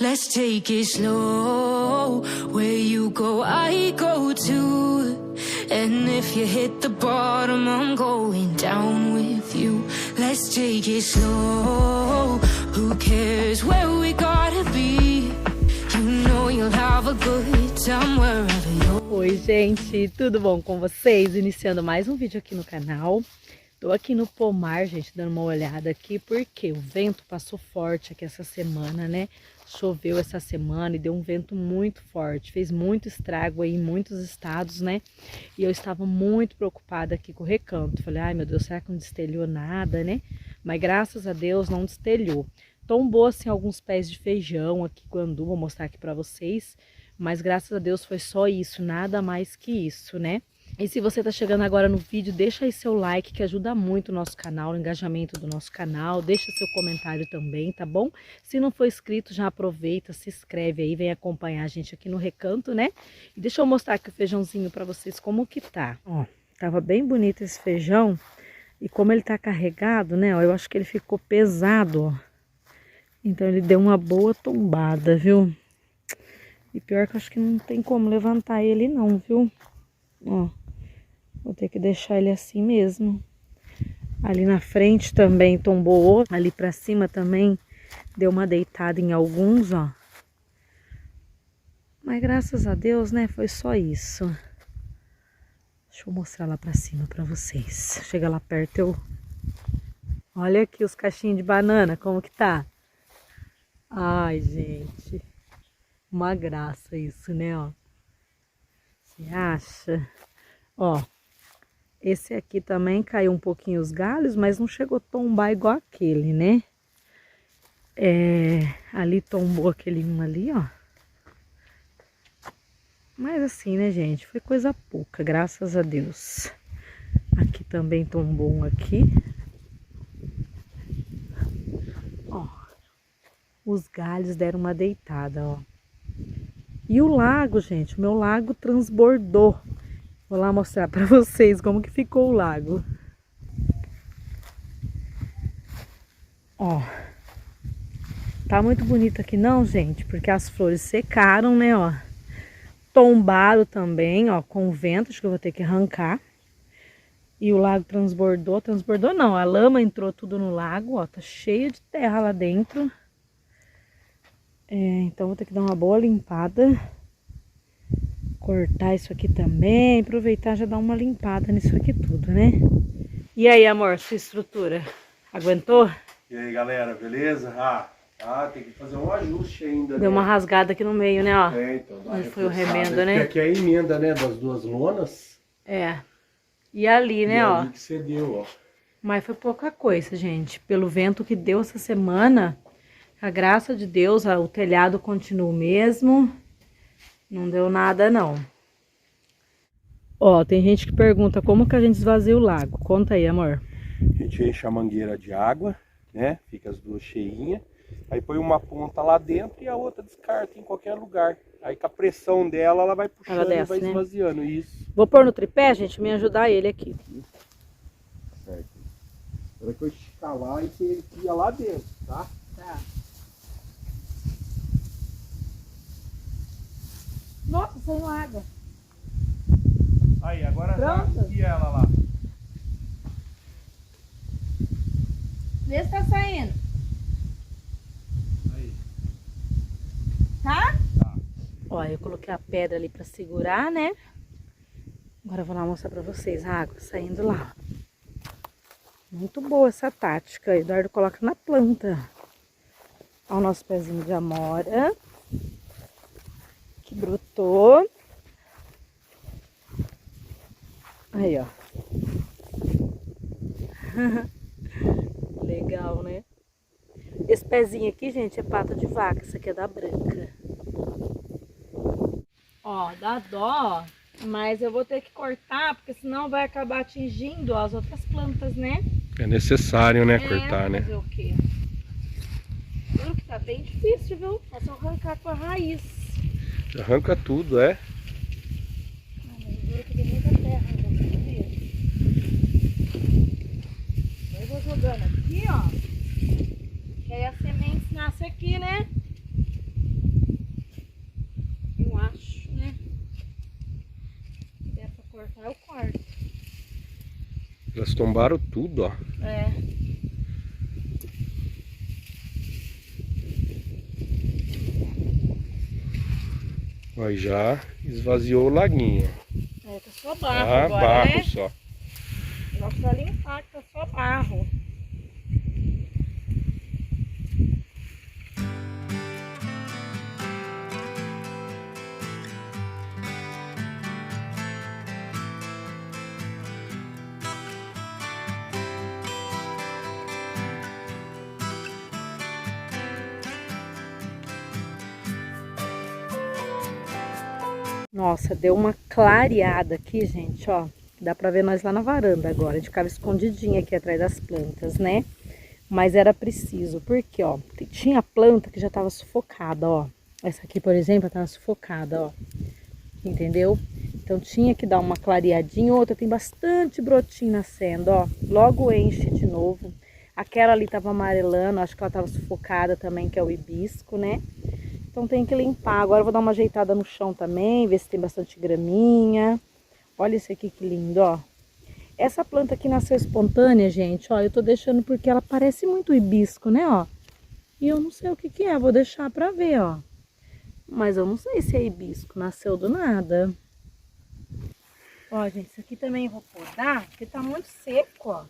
Let's take it slow. Where you go, I go too. And if you hit the bottom, I'm going down with you. Let's take it slow. Who cares where we gotta be? You know you'll have a good time wherever you're. Oi, gente, tudo bom com vocês? Iniciando mais um vídeo aqui no canal. Tô aqui no pomar, gente, dando uma olhada aqui, porque o vento passou forte aqui essa semana, né? Choveu essa semana e deu um vento muito forte, fez muito estrago aí em muitos estados, né? E eu estava muito preocupada aqui com o recanto. Falei, ai meu Deus, será que não destelhou nada, né? Mas graças a Deus não destelhou. Tombou assim alguns pés de feijão aqui, guandu, vou mostrar aqui pra vocês. Mas graças a Deus foi só isso, nada mais que isso, né? E se você tá chegando agora no vídeo, deixa aí seu like, que ajuda muito o nosso canal, o engajamento do nosso canal. Deixa seu comentário também, tá bom? Se não for inscrito, já aproveita, se inscreve aí, vem acompanhar a gente aqui no recanto, né? E deixa eu mostrar aqui o feijãozinho pra vocês como que tá. Ó, tava bem bonito esse feijão. E como ele tá carregado, né? Ó, eu acho que ele ficou pesado, ó. Então ele deu uma boa tombada, viu? E pior que eu acho que não tem como levantar ele não, viu? Ó. Vou ter que deixar ele assim mesmo. Ali na frente também tombou. Ali pra cima também deu uma deitada em alguns, ó. Mas graças a Deus, né? Foi só isso. Deixa eu mostrar lá pra cima pra vocês. Chega lá perto eu... Olha aqui os cachinhos de banana, como que tá? Ai, gente. Uma graça isso, né, ó. Você acha? Ó. Esse aqui também caiu um pouquinho os galhos, mas não chegou a tombar igual aquele, né? Ali tombou aquele um ali, ó. Mas assim, né, gente? Foi coisa pouca, graças a Deus. Aqui também tombou um aqui. Ó. Os galhos deram uma deitada, ó. E o lago, gente, o meu lago transbordou. Vou lá mostrar pra vocês como que ficou o lago. Ó. Tá muito bonito aqui não, gente, porque as flores secaram, né, ó. Tombaram também, ó, com o vento, acho que eu vou ter que arrancar. E o lago transbordou, não, a lama entrou tudo no lago, ó, tá cheio de terra lá dentro. Então vou ter que dar uma boa limpada. Cortar isso aqui também, aproveitar já dar uma limpada nisso aqui tudo, né? E aí, amor, sua estrutura? Aguentou? E aí, galera, beleza? Tem que fazer um ajuste ainda, Deu né? uma rasgada aqui no meio, né, ó. Então, onde foi o remendo, né? Porque aqui é a emenda, né, das duas lonas. E ali, né, ó. Ali que cedeu, ó. Mas foi pouca coisa, gente. Pelo vento que deu essa semana, a graça de Deus, o telhado continua o mesmo. Não deu nada, não. Ó, tem gente que pergunta como que a gente esvazia o lago. Conta aí, amor. A gente enche a mangueira de água, né? Fica as duas cheinhas. Aí põe uma ponta lá dentro e a outra descarta em qualquer lugar. Aí com a pressão dela, ela vai puxando, ela desce, e vai, né, esvaziando. Isso. Vou pôr no tripé, gente, me ajudar ele aqui. Certo. Na hora que eu esticar lá, e ele cria lá dentro, tá? Tá. Nossa, saiu água. Aí, agora pronto? Já enfia ela lá. Vê se tá saindo. Aí. Tá? Tá. Ó, eu coloquei a pedra ali pra segurar, né? Agora eu vou lá mostrar pra vocês a água saindo lá. Muito boa essa tática. O Eduardo coloca na planta. Ó o nosso pezinho de amora. Que brotou. Aí, ó. Legal, né? Esse pezinho aqui, gente, é pata de vaca. Isso aqui é da branca. Ó, dá dó, mas eu vou ter que cortar, porque senão vai acabar atingindo, ó, as outras plantas, né? É necessário, né, cortar, né? Fazer o quê? Juro que tá bem difícil, viu? É só arrancar com a raiz. Arranca tudo, é? Mas juro que tem muita terra, né? Eu vou jogando aqui, ó. Que aí as sementes nascem aqui, né? Elas tombaram tudo, ó. É. Aí já esvaziou o laguinho. É, tá só barro agora, barro, né? só. Não precisa limpar, que tá só barro. Nossa, deu uma clareada aqui, gente, ó. Dá pra ver nós lá na varanda agora. A gente ficava escondidinha aqui atrás das plantas, né? Mas era preciso, porque, ó, tinha planta que já tava sufocada, ó. Essa aqui, por exemplo, tava sufocada, ó. Entendeu? Então tinha que dar uma clareadinha. Outra tem bastante brotinho nascendo, ó. Logo enche de novo. Aquela ali tava amarelando, acho que ela tava sufocada também, que é o hibisco, né? Então tem que limpar. Agora eu vou dar uma ajeitada no chão também, ver se tem bastante graminha. Olha esse aqui que lindo, ó. Essa planta aqui nasceu espontânea, gente, ó. Eu tô deixando porque ela parece muito hibisco, né, ó. E eu não sei o que que é, vou deixar pra ver, ó. Mas eu não sei se é hibisco, nasceu do nada. Ó, gente, isso aqui também eu vou podar, porque tá muito seco, ó.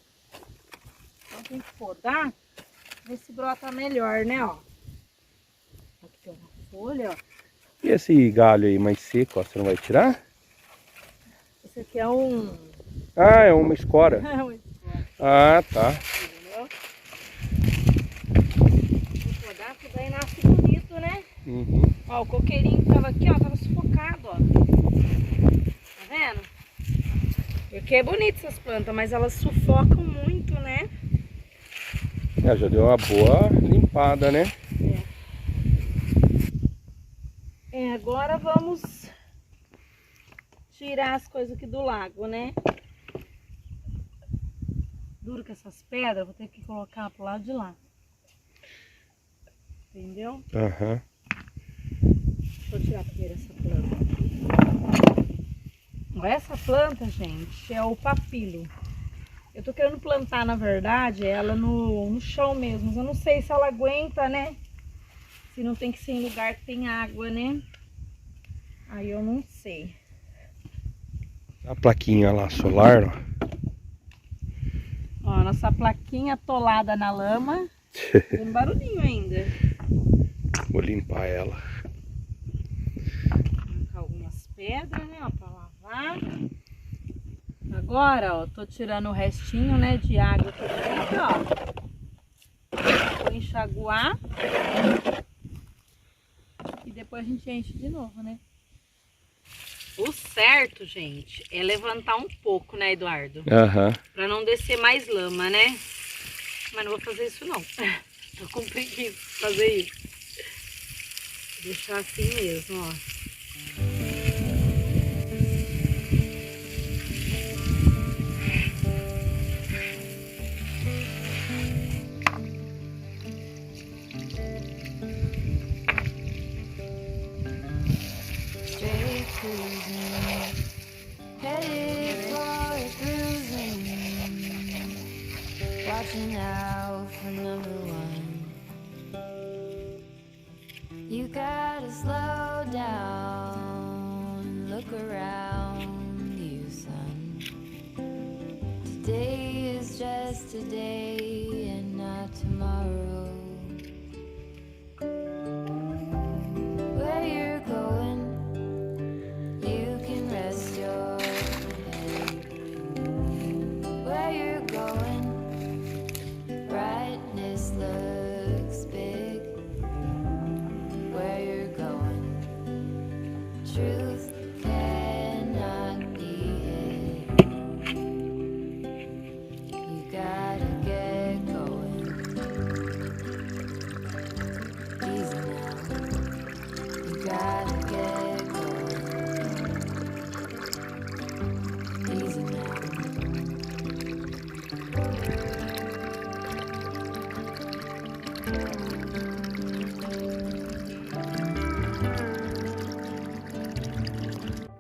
Então tem que podar, ver se brota melhor, né, ó. Aqui tem uma folha, ó. E esse galho aí mais seco, ó, você não vai tirar? Esse aqui é um... Ah, é uma escora. Ah, tá. Entendeu? Vou podar, porque daí nasce bonito, né? Uhum. Ó, o coqueirinho que tava aqui, ó, tava sufocado, ó. Tá vendo? Porque é bonito essas plantas, mas elas sufocam muito, né? É, já deu uma boa limpada, né? Agora vamos tirar as coisas aqui do lago, né? Duro que essas pedras, vou ter que colocar pro lado de lá. Entendeu? Aham. Deixa eu tirar primeiro essa planta. Essa planta, gente, é o papilo. Eu tô querendo plantar, na verdade, ela no chão mesmo. Mas eu não sei se ela aguenta, né? Se não tem que ser em lugar que tem água, né? Aí eu não sei. A plaquinha lá solar, ó. Ó, nossa plaquinha atolada na lama. Tem um barulhinho ainda. Vou limpar ela. Colocar algumas pedras, né, ó, pra lavar. Agora, ó, tô tirando o restinho, né, de água aqui dentro, ó. Vou enxaguar. E depois a gente enche de novo, né? O certo, gente, é levantar um pouco, né, Eduardo? Aham. Pra não descer mais lama, né? Mas não vou fazer isso, não. Tô com preguiça de fazer isso. Vou deixar assim mesmo, ó. Watching out for number one. You gotta slow down, look around you, son. Today is just today and not tomorrow. Where you're going, you can rest your head. Where you're going, brightness looks big. Where you're going, truth cannot be hid. You gotta get going. Easy now. You gotta get going. Easy now.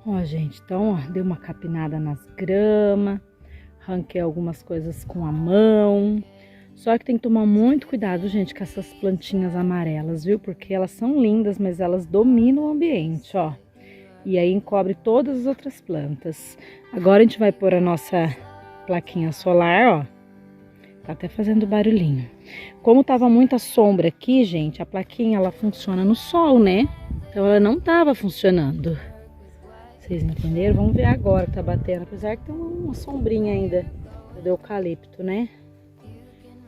Ó, gente, então, ó, deu uma capinada nas gramas, Arranquei algumas coisas com a mão. Só que tem que tomar muito cuidado, gente, com essas plantinhas amarelas, viu? Porque elas são lindas, mas elas dominam o ambiente, ó. E aí encobre todas as outras plantas. Agora a gente vai pôr a nossa plaquinha solar, ó. Tá até fazendo barulhinho. Como tava muita sombra aqui, gente, a plaquinha ela funciona no sol, né? Então ela não tava funcionando. Vocês entenderam? Vamos ver agora que tá batendo. Apesar que tem uma sombrinha ainda do eucalipto, né?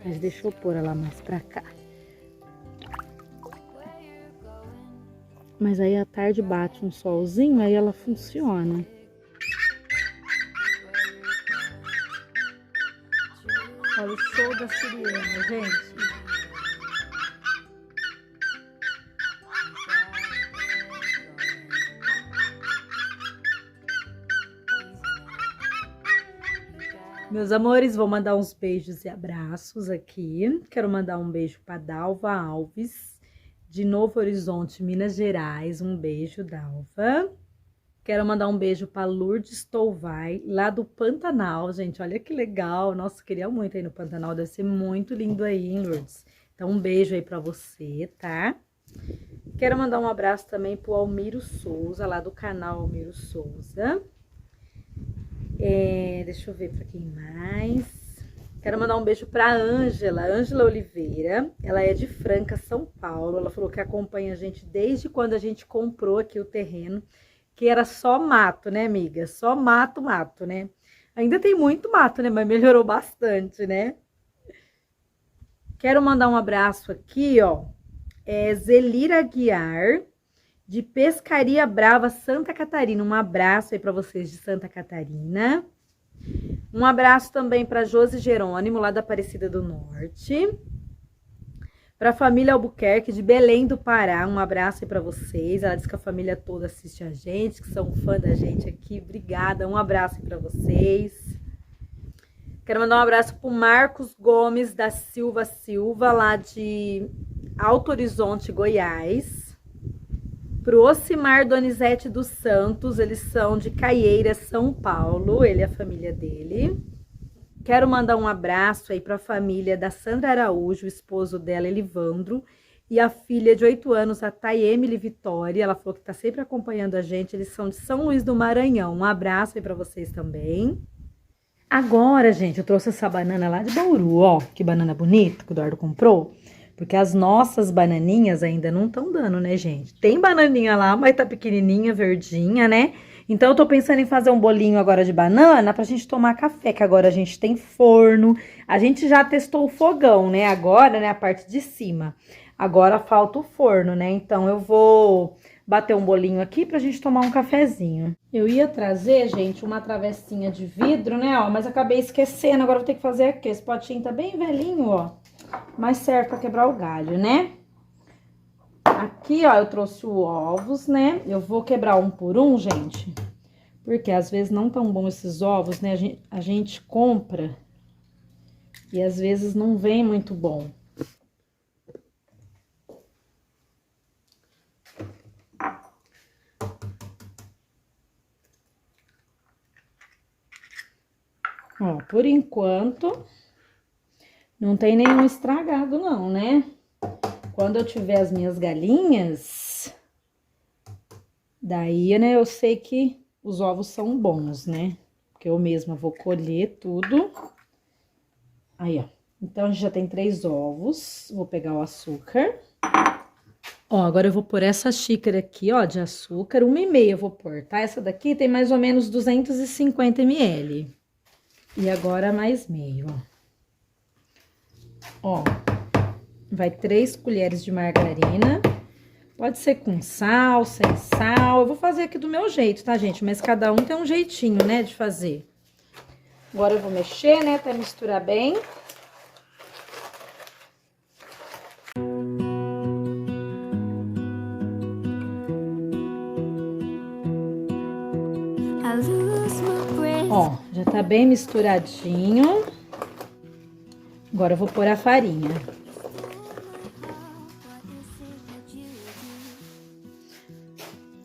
Mas deixa eu pôr ela mais pra cá. Mas aí à tarde bate um solzinho, aí ela funciona. Olha o show da sirene, gente. Meus amores, vou mandar uns beijos e abraços aqui. Quero mandar um beijo para Dalva Alves, de Novo Horizonte, Minas Gerais. Um beijo, Dalva. Quero mandar um beijo para Lourdes Touvai, lá do Pantanal, gente. Olha que legal. Nossa, queria muito ir no Pantanal. Deve ser muito lindo aí, hein, Lourdes? Então, um beijo aí para você, tá? Quero mandar um abraço também pro Almiro Souza, lá do canal Almiro Souza. Deixa eu ver para quem mais. Quero mandar um beijo para Ângela Oliveira. Ela é de Franca, São Paulo. Ela falou que acompanha a gente desde quando a gente comprou aqui o terreno, que era só mato, né, amiga? Só mato, né? Ainda tem muito mato, né? Mas melhorou bastante, né? Quero mandar um abraço aqui, ó. Zelira Aguiar, de Pescaria Brava, Santa Catarina. Um abraço aí para vocês de Santa Catarina. Um abraço também para Josi Jerônimo, lá da Aparecida do Norte. Para a família Albuquerque, de Belém do Pará. Um abraço aí para vocês. Ela diz que a família toda assiste a gente, que são fã da gente aqui. Obrigada, um abraço aí para vocês. Quero mandar um abraço para o Marcos Gomes da Silva, lá de Alto Horizonte, Goiás. Pro Ocimar Donizete dos Santos, eles são de Caieiras, São Paulo, ele e a família dele. Quero mandar um abraço aí para a família da Sandra Araújo, o esposo dela, Elivandro, e a filha de 8 anos, a Tayemile Vitória. Ela falou que tá sempre acompanhando a gente, eles são de São Luís do Maranhão. Um abraço aí para vocês também. Agora, gente, eu trouxe essa banana lá de Bauru, ó, que banana bonita que o Eduardo comprou. Porque as nossas bananinhas ainda não estão dando, né, gente? Tem bananinha lá, mas tá pequenininha, verdinha, né? Então, eu tô pensando em fazer um bolinho agora de banana pra gente tomar café, que agora a gente tem forno. A gente já testou o fogão, né? Agora, né, a parte de cima. Agora falta o forno, né? Então, eu vou bater um bolinho aqui pra gente tomar um cafezinho. Eu ia trazer, gente, uma travessinha de vidro, né, ó, mas acabei esquecendo. Agora eu vou ter que fazer aqui. Esse potinho tá bem velhinho, ó. Mas serve pra quebrar o galho, né? Aqui, ó, eu trouxe os ovos, né? Eu vou quebrar um por um, gente. Porque às vezes não tão bom esses ovos, né? A gente compra e às vezes não vem muito bom. Ó, por enquanto, não tem nenhum estragado não, né? Quando eu tiver as minhas galinhas, daí, né, eu sei que os ovos são bons, né? Porque eu mesma vou colher tudo. Aí, ó. Então, a gente já tem 3 ovos. Vou pegar o açúcar. Ó, agora eu vou pôr essa xícara aqui, ó, de açúcar. 1,5 eu vou pôr, tá? Essa daqui tem mais ou menos 250 ml. E agora mais meio, ó. Ó, vai 3 colheres de margarina. Pode ser com sal, sem sal. Eu vou fazer aqui do meu jeito, tá, gente? Mas cada um tem um jeitinho, né, de fazer. Agora eu vou mexer, né, até misturar bem. Ó, já tá bem misturadinho. Agora eu vou pôr a farinha.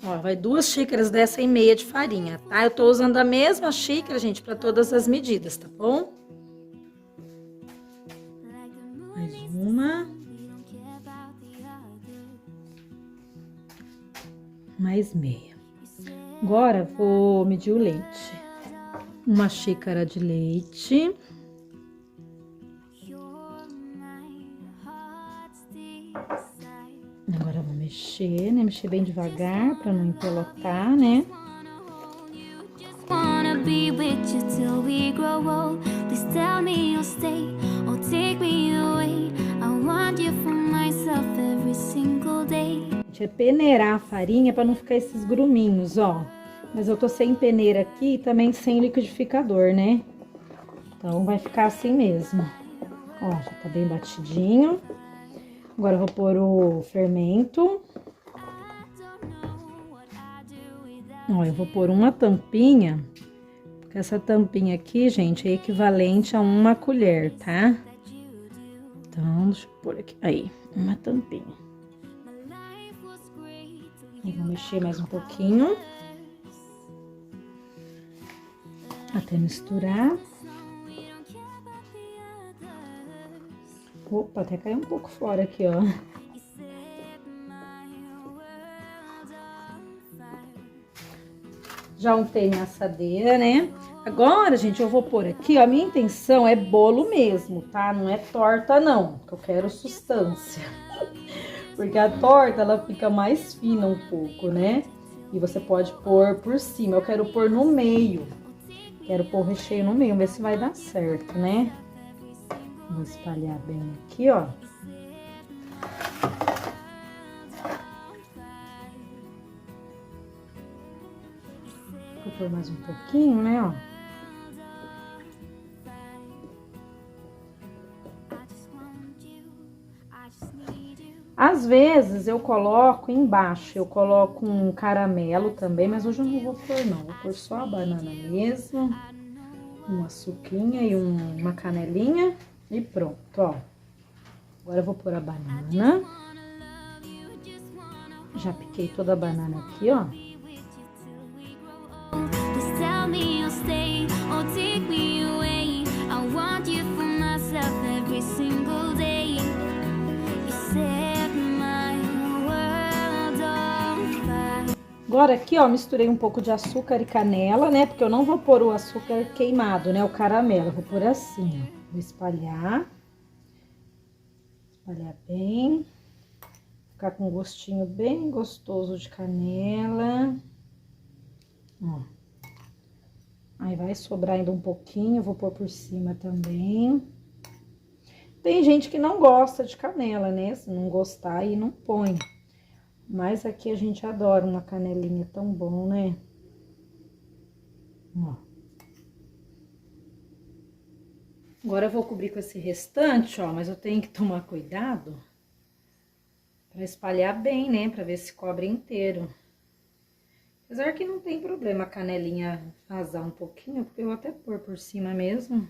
Ó, vai 2 xícaras dessa e meia de farinha, tá? Eu tô usando a mesma xícara, gente, pra todas as medidas, tá bom? Mais uma. Mais meia. Agora, vou medir o leite. 1 xícara de leite. Agora eu vou mexer, né? Mexer bem devagar pra não empelotar, né? É peneirar a farinha para não ficar esses gruminhos, ó. Mas eu tô sem peneira aqui e também sem liquidificador, né? Então vai ficar assim mesmo. Ó, já tá bem batidinho. Agora eu vou pôr o fermento. Ó, eu vou pôr uma tampinha. Porque essa tampinha aqui, gente, é equivalente a 1 colher, tá? Então, deixa eu pôr aqui. Aí, uma tampinha. E vou mexer mais um pouquinho. Até misturar. Opa, até caiu um pouco fora aqui, ó. Já untei minha assadeira, né? Agora, gente, eu vou pôr aqui, ó. A minha intenção é bolo mesmo, tá? Não é torta, não. Que eu quero sustância. Porque a torta, ela fica mais fina um pouco, né? E você pode pôr por cima. Eu quero pôr no meio. Quero pôr o recheio no meio, ver se vai dar certo, né? Vou espalhar bem aqui, ó. Vou pôr mais um pouquinho, né, ó. Às vezes eu coloco embaixo, eu coloco um caramelo também, mas hoje eu não vou pôr não, vou pôr só a banana mesmo, uma suquinha e uma canelinha e pronto, ó. Agora eu vou pôr a banana, já piquei toda a banana aqui, ó. Agora aqui, ó, misturei um pouco de açúcar e canela, né? Porque eu não vou pôr o açúcar queimado, né? O caramelo, eu vou pôr assim, ó. Vou espalhar. Espalhar bem. Ficar com um gostinho bem gostoso de canela. Ó. Aí vai sobrar ainda um pouquinho, eu vou pôr por cima também. Tem gente que não gosta de canela, né? Se não gostar, aí não põe. Mas aqui a gente adora uma canelinha, tão bom, né? Ó. Agora eu vou cobrir com esse restante, ó, mas eu tenho que tomar cuidado pra espalhar bem, né? Pra ver se cobre inteiro. Apesar que não tem problema a canelinha vazar um pouquinho, porque eu vou até pôr por cima mesmo.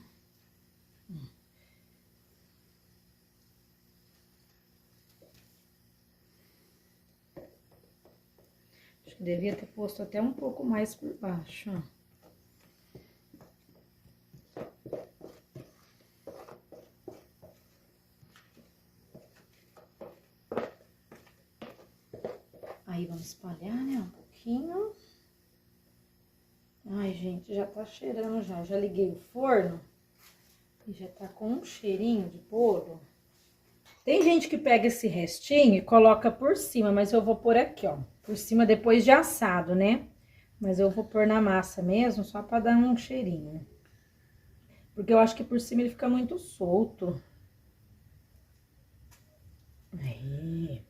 Acho que devia ter posto até um pouco mais por baixo, ó. Aí, vamos espalhar, né, um pouquinho. Ai, gente, já tá cheirando já. Já liguei o forno e já tá com um cheirinho de bolo. Tem gente que pega esse restinho e coloca por cima, mas eu vou pôr aqui, ó. Por cima depois de assado, né? Mas eu vou pôr na massa mesmo, só pra dar um cheirinho. Porque eu acho que por cima ele fica muito solto. Aí.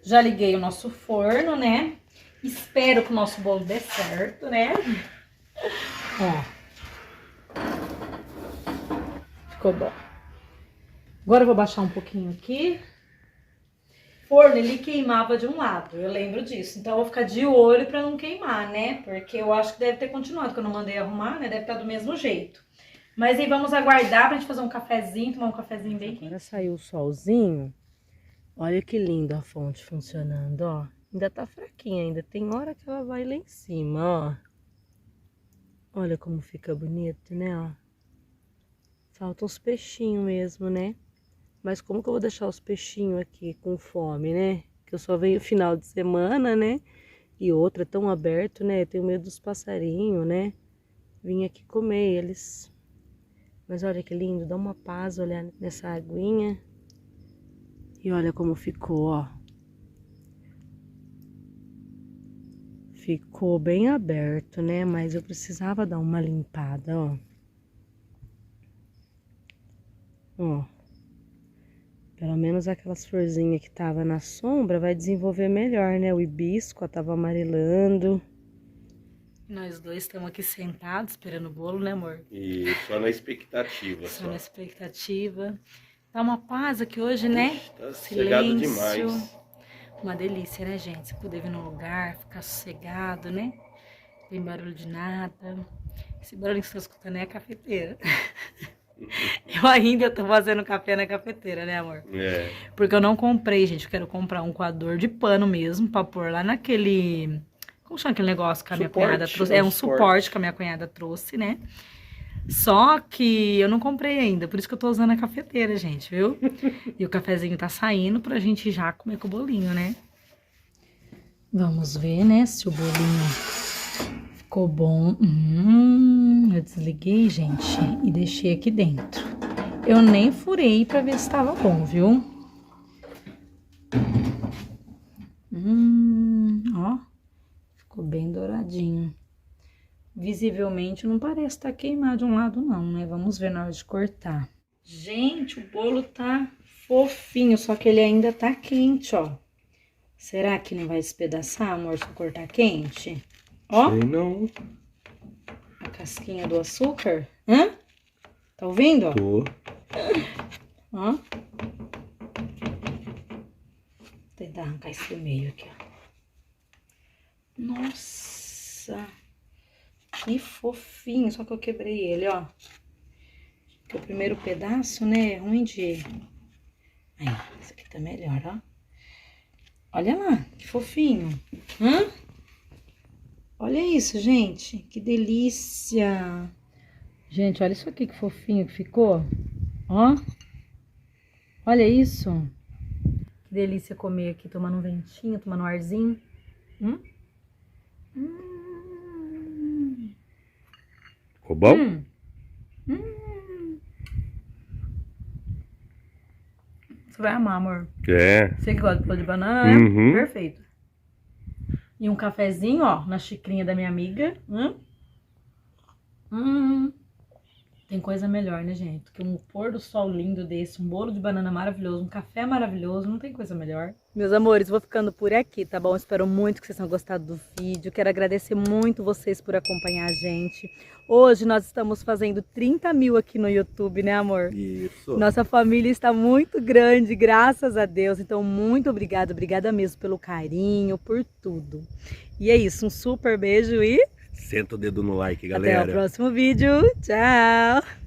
Já liguei o nosso forno, né? Espero que o nosso bolo dê certo, né? Ó. Ficou bom. Agora eu vou baixar um pouquinho aqui. O forno, ele queimava de um lado, eu lembro disso. Então, eu vou ficar de olho pra não queimar, né? Porque eu acho que deve ter continuado, que eu não mandei arrumar, né? Deve estar do mesmo jeito. Mas aí, vamos aguardar pra gente fazer um cafezinho, tomar um cafezinho bem quente. Agora saiu o solzinho. Olha que lindo a fonte funcionando, ó. Ainda tá fraquinha ainda. Tem hora que ela vai lá em cima, ó. Olha como fica bonito, né, ó. Faltam os peixinhos mesmo, né? Mas como que eu vou deixar os peixinhos aqui com fome, né? Que eu só venho final de semana, né? E outra tão aberto, né? Eu tenho medo dos passarinhos, né? Vim aqui comer eles. Mas olha que lindo, dá uma paz olhar nessa aguinha. E olha como ficou, ó. Ficou bem aberto, né? Mas eu precisava dar uma limpada, ó. Ó. Pelo menos aquelas florzinhas que tava na sombra vai desenvolver melhor, né? O hibisco tava amarelando. Nós dois estamos aqui sentados esperando o bolo, né, amor? E só na expectativa. Só na expectativa. Tá uma paz aqui hoje, né? Tá sossegado demais. Uma delícia, né, gente? Você poder vir num lugar, ficar sossegado, né? Não tem barulho de nada. Esse barulho que você está escutando é a cafeteira. Eu ainda tô fazendo café na cafeteira, né, amor? É. Porque eu não comprei, gente. Eu quero comprar um coador de pano mesmo pra pôr lá naquele... Como chama aquele negócio que a minha cunhada trouxe? É um suporte que a minha cunhada trouxe, né? Só que eu não comprei ainda, por isso que eu tô usando a cafeteira, gente, viu? E o cafezinho tá saindo pra gente já comer com o bolinho, né? Vamos ver, né, se o bolinho ficou bom. Eu desliguei, gente, e deixei aqui dentro. Eu nem furei pra ver se tava bom, viu? Ó, ficou bem douradinho. Visivelmente não parece estar queimado de um lado não, né? Vamos ver na hora de cortar. Gente, o bolo tá fofinho, só que ele ainda tá quente, ó. Será que não vai despedaçar, amor, se eu cortar quente? Ó. Sei não. A casquinha do açúcar. Hã? Tá ouvindo, ó? Tô. Ó. Vou tentar arrancar esse do meio aqui, ó. Nossa! Que fofinho, só que eu quebrei ele, ó. Porque o primeiro pedaço, né, é ruim de... Aí, esse aqui tá melhor, ó. Olha lá, que fofinho. Olha isso, gente. Que delícia. Gente, olha isso aqui que fofinho que ficou. Ó. Olha isso. Que delícia comer aqui, tomando um ventinho, tomando um arzinho. Ficou bom? Você vai amar, amor. É. Você que gosta de bolo de banana, né? Uhum. Perfeito. E um cafezinho, ó, na xicrinha da minha amiga. Tem coisa melhor, né, gente? Que um pôr do sol lindo desse, um bolo de banana maravilhoso, um café maravilhoso, não tem coisa melhor. Meus amores, vou ficando por aqui, tá bom? Espero muito que vocês tenham gostado do vídeo. Quero agradecer muito vocês por acompanhar a gente. Hoje nós estamos fazendo 30 mil aqui no YouTube, né, amor? Isso. Nossa família está muito grande, graças a Deus. Então, muito obrigada. Obrigada mesmo pelo carinho, por tudo. E é isso, um super beijo e... Senta o dedo no like, galera. Até o próximo vídeo. Tchau!